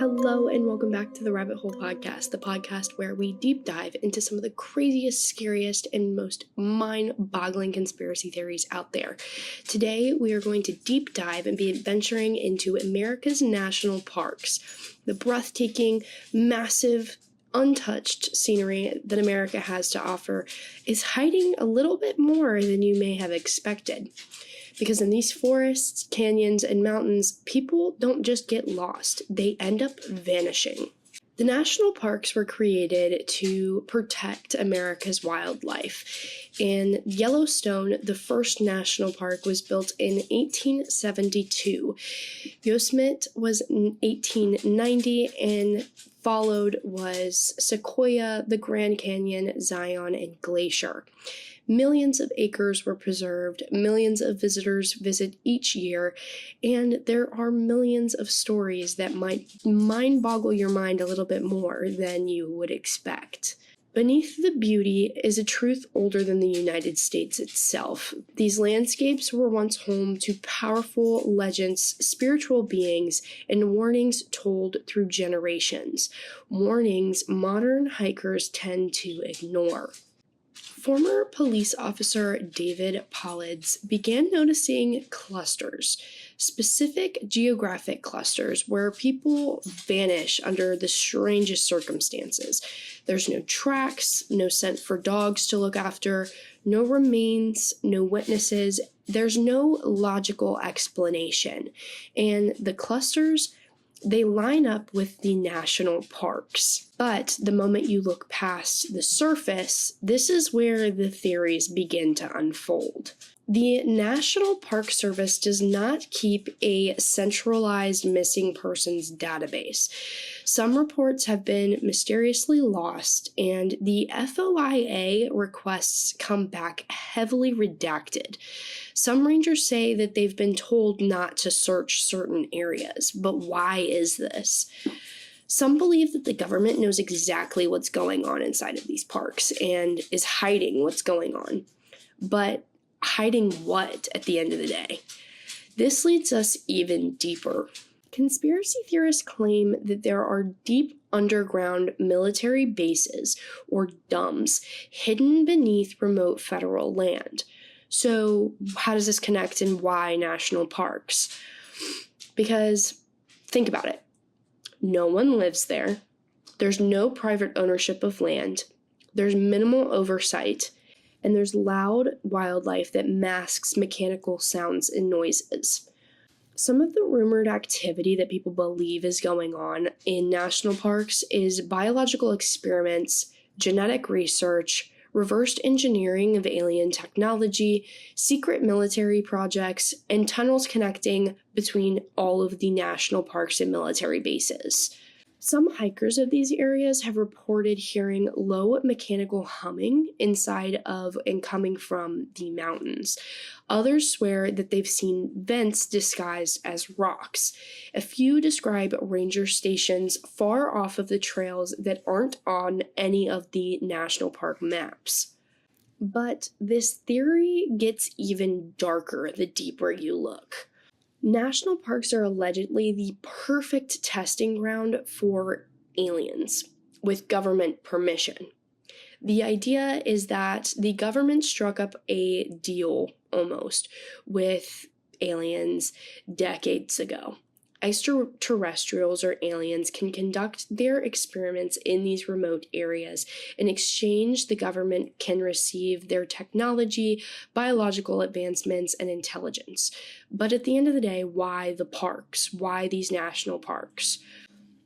Hello and welcome back to the Rabbit Hole Podcast, the podcast where we deep dive into some of the craziest, scariest, and most mind-boggling conspiracy theories out there. Today, we are going to deep dive and be adventuring into America's national parks, the breathtaking, massive, untouched scenery that America has to offer is hiding a little bit more than you may have expected. Because in these forests, canyons, and mountains, people don't just get lost, they end up vanishing. The national parks were created to protect America's wildlife. In Yellowstone, the first national park was built in 1872. Yosemite was in 1890, and followed was Sequoia, the Grand Canyon, Zion, and Glacier. Millions of acres were preserved, millions of visitors visit each year, and there are millions of stories that might mind-boggle your mind a little bit more than you would expect. Beneath the beauty is a truth older than the United States itself. These landscapes were once home to powerful legends, spiritual beings, and warnings told through generations. Warnings modern hikers tend to ignore. Former police officer David Pollids began noticing clusters, specific geographic clusters where people vanish under the strangest circumstances. There's no tracks, no scent for dogs to look after, no remains, no witnesses. There's no logical explanation. And the clusters, they line up with the national parks. But the moment you look past the surface, this is where the theories begin to unfold. The National Park Service does not keep a centralized missing persons database. Some reports have been mysteriously lost, and the FOIA requests come back heavily redacted. Some rangers say that they've been told not to search certain areas, but why is this? Some believe that the government knows exactly what's going on inside of these parks and is hiding what's going on. But hiding what at the end of the day? This leads us even deeper. Conspiracy theorists claim that there are deep underground military bases, or DUMBs, hidden beneath remote federal land. So how does this connect and why national parks? Because think about it. No one lives there. There's no private ownership of land. There's minimal oversight. And there's loud wildlife that masks mechanical sounds and noises. Some of the rumored activity that people believe is going on in national parks is biological experiments, genetic research, reverse engineering of alien technology, secret military projects, and tunnels connecting between all of the national parks and military bases. Some hikers of these areas have reported hearing low mechanical humming inside of and coming from the mountains. Others swear that they've seen vents disguised as rocks. A few describe ranger stations far off of the trails that aren't on any of the national park maps. But this theory gets even darker the deeper you look. National parks are allegedly the perfect testing ground for aliens, with government permission. The idea is that the government struck up a deal, almost, with aliens decades ago. Extraterrestrials or aliens can conduct their experiments in these remote areas. In exchange, the government can receive their technology, biological advancements, and intelligence. But at the end of the day, why the parks? Why these national parks?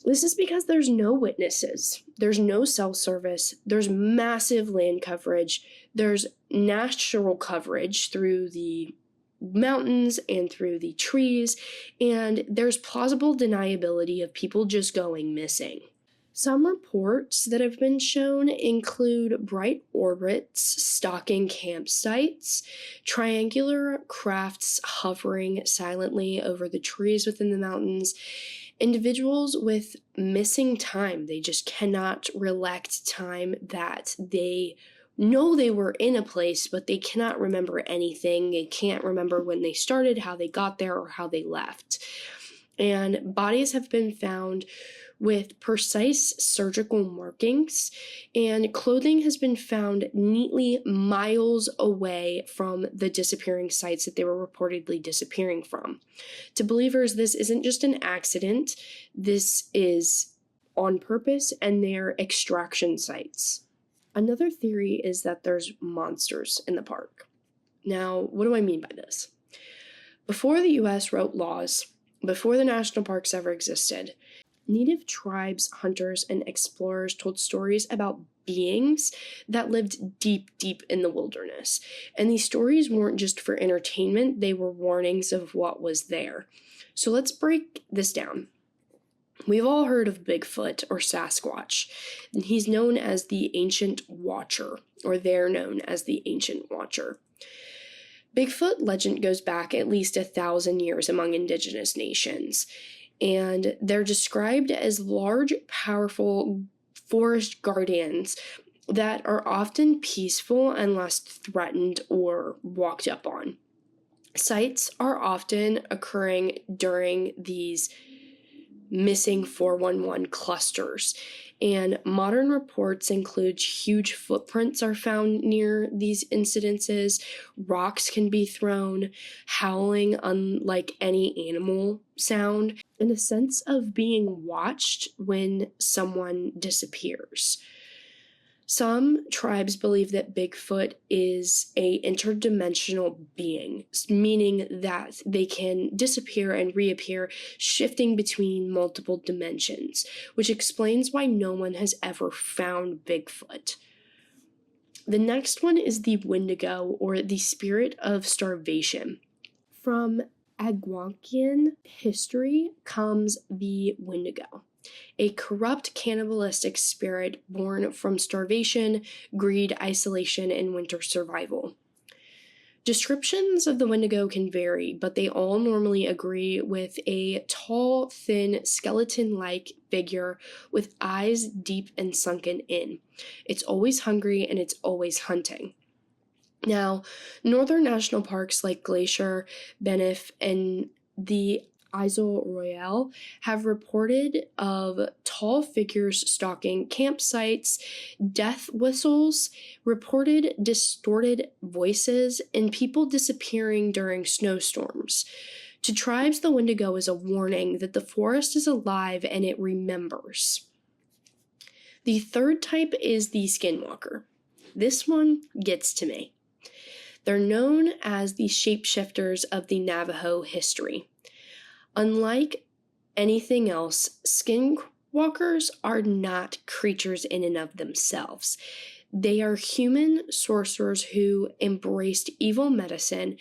This is because there's no witnesses, there's no cell service, there's massive land coverage, there's natural coverage through the mountains and through the trees, and there's plausible deniability of people just going missing. Some reports that have been shown include bright orbits stalking campsites, triangular crafts hovering silently over the trees within the mountains, individuals with missing time. They just cannot recollect time that they know they were in a place, but they cannot remember anything. They can't remember when they started, how they got there, or how they left. and bodies have been found with precise surgical markings, and clothing has been found neatly miles away from the disappearing sites that they were reportedly disappearing from. To believers, this isn't just an accident, this is on purpose, and they're extraction sites. Another theory is that there's monsters in the park. Now, what do I mean by this? Before the US wrote laws, before the national parks ever existed, Native tribes, hunters, and explorers told stories about beings that lived deep, deep in the wilderness. And these stories weren't just for entertainment, they were warnings of what was there. So let's break this down. We've all heard of Bigfoot or Sasquatch, and he's known as the Ancient Watcher, or they're known as the Ancient Watcher. Bigfoot legend goes back at least 1,000 years among indigenous nations, and they're described as large, powerful forest guardians that are often peaceful unless threatened or walked up on. Sights are often occurring during these missing 411 clusters, and modern reports include huge footprints are found near these incidences, rocks can be thrown, howling unlike any animal sound, and a sense of being watched when someone disappears. Some tribes believe that Bigfoot is an interdimensional being, meaning that they can disappear and reappear, shifting between multiple dimensions, which explains why no one has ever found Bigfoot. The next one is the Wendigo, or the spirit of starvation. From Algonquian history comes the Wendigo, a corrupt, cannibalistic spirit born from starvation, greed, isolation, and winter survival. Descriptions of the Wendigo can vary, but they all normally agree with a tall, thin, skeleton-like figure with eyes deep and sunken in. It's always hungry and it's always hunting. Now, northern national parks like Glacier, Banff, and the Isle Royale have reported of tall figures stalking campsites, death whistles, reported distorted voices, and people disappearing during snowstorms. To tribes, the Wendigo is a warning that the forest is alive and it remembers. The third type is the Skinwalker. This one gets to me. They're known as the shapeshifters of the Navajo history. Unlike anything else, skinwalkers are not creatures in and of themselves. They are human sorcerers who embraced evil medicine,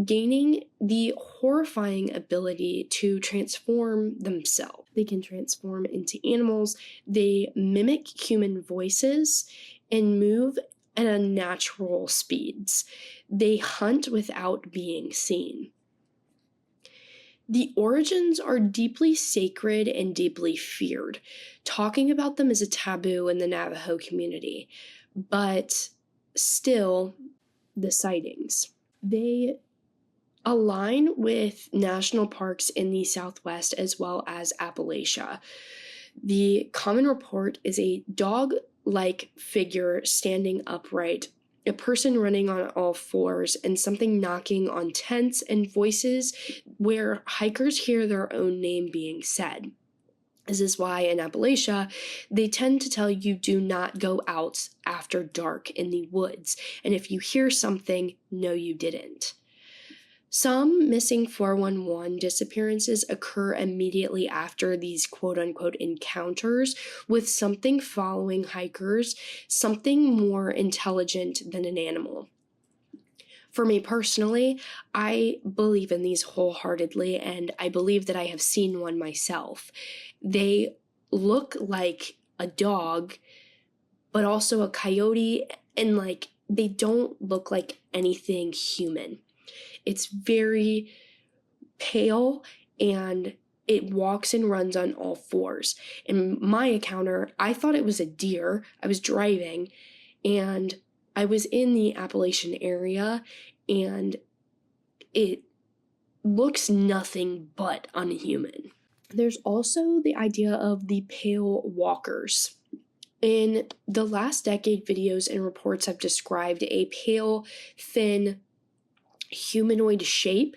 gaining the horrifying ability to transform themselves. They can transform into animals, they mimic human voices, and move at unnatural speeds. They hunt without being seen. The origins are deeply sacred and deeply feared. Talking about them is a taboo in the Navajo community, but still, the sightings. They align with national parks in the Southwest as well as Appalachia. The common report is a dog-like figure standing upright, a person running on all fours, and something knocking on tents and voices where hikers hear their own name being said. This is why in Appalachia, they tend to tell you do not go out after dark in the woods, and if you hear something, no you didn't. Some missing 411 disappearances occur immediately after these quote-unquote encounters with something following hikers, something more intelligent than an animal. For me personally, I believe in these wholeheartedly, and I believe that I have seen one myself. They look like a dog, but also a coyote, and they don't look like anything human. It's very pale, and it walks and runs on all fours. In my encounter, I thought it was a deer. I was driving, and I was in the Appalachian area, and it looks nothing but unhuman. There's also the idea of the pale walkers. In the last decade, videos and reports have described a pale, thin, humanoid shape.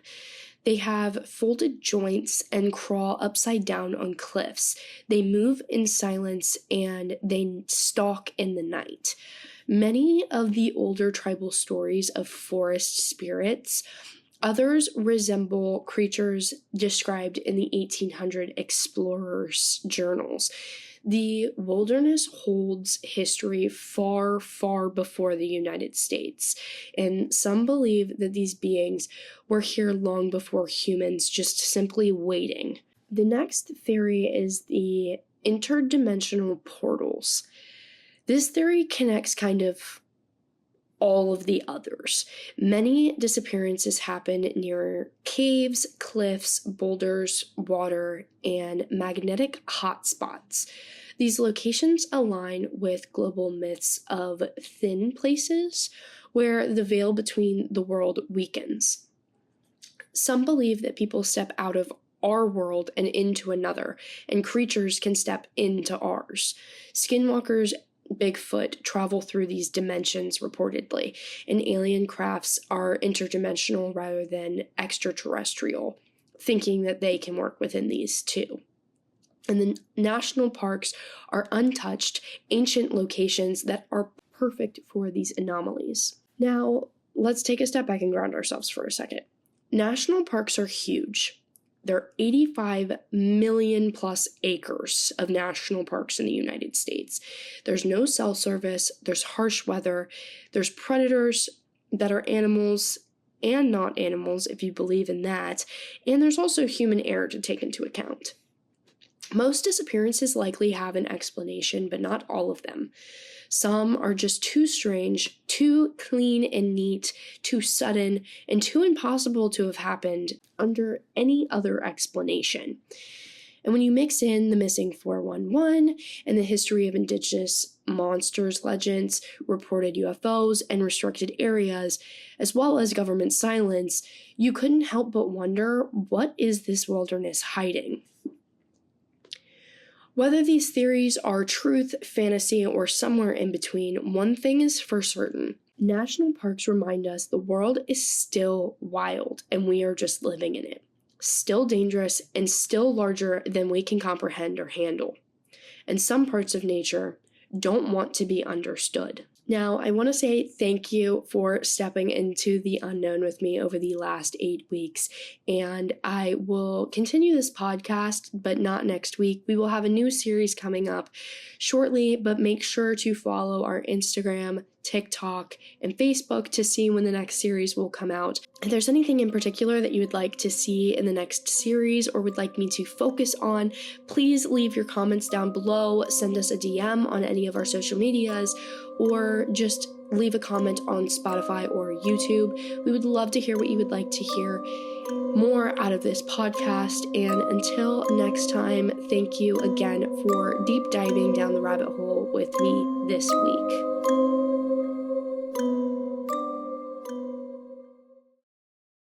They have folded joints and crawl upside down on cliffs. They move in silence and they stalk in the night. Many of the older tribal stories of forest spirits, others resemble creatures described in the 1800 explorers' journals. The wilderness holds history far, far before the United States, and some believe that these beings were here long before humans, just simply waiting. The next theory is the interdimensional portals. This theory connects kind of all of the others. Many disappearances happen near caves, cliffs, boulders, water, and magnetic hotspots. These locations align with global myths of thin places where the veil between the world weakens. Some believe that people step out of our world and into another, and creatures can step into ours. Skinwalkers, Bigfoot travel through these dimensions reportedly, and alien crafts are interdimensional rather than extraterrestrial, thinking that they can work within these too. And the national parks are untouched, ancient locations that are perfect for these anomalies. Now, let's take a step back and ground ourselves for a second. National parks are huge. There are 85 million plus acres of national parks in the United States. There's no cell service, there's harsh weather, there's predators that are animals and not animals, if you believe in that, and there's also human error to take into account. Most disappearances likely have an explanation, but not all of them. Some are just too strange, too clean and neat, too sudden, and too impossible to have happened under any other explanation. And when you mix in the missing 411 and the history of indigenous monsters, legends, reported UFOs, and restricted areas, as well as government silence, you couldn't help but wonder, what is this wilderness hiding? Whether these theories are truth, fantasy, or somewhere in between, one thing is for certain. National parks remind us the world is still wild, and we are just living in it. Still dangerous, and still larger than we can comprehend or handle. And some parts of nature don't want to be understood. Now, I want to say thank you for stepping into the unknown with me over the last 8 weeks, and I will continue this podcast, but not next week. We will have a new series coming up shortly, but make sure to follow our Instagram, TikTok, and Facebook to see when the next series will come out. If there's anything in particular that you would like to see in the next series or would like me to focus on, please leave your comments down below, send us a DM on any of our social medias, or just leave a comment on Spotify or YouTube. We would love to hear what you would like to hear more out of this podcast. And until next time, thank you again for deep diving down the rabbit hole with me this week.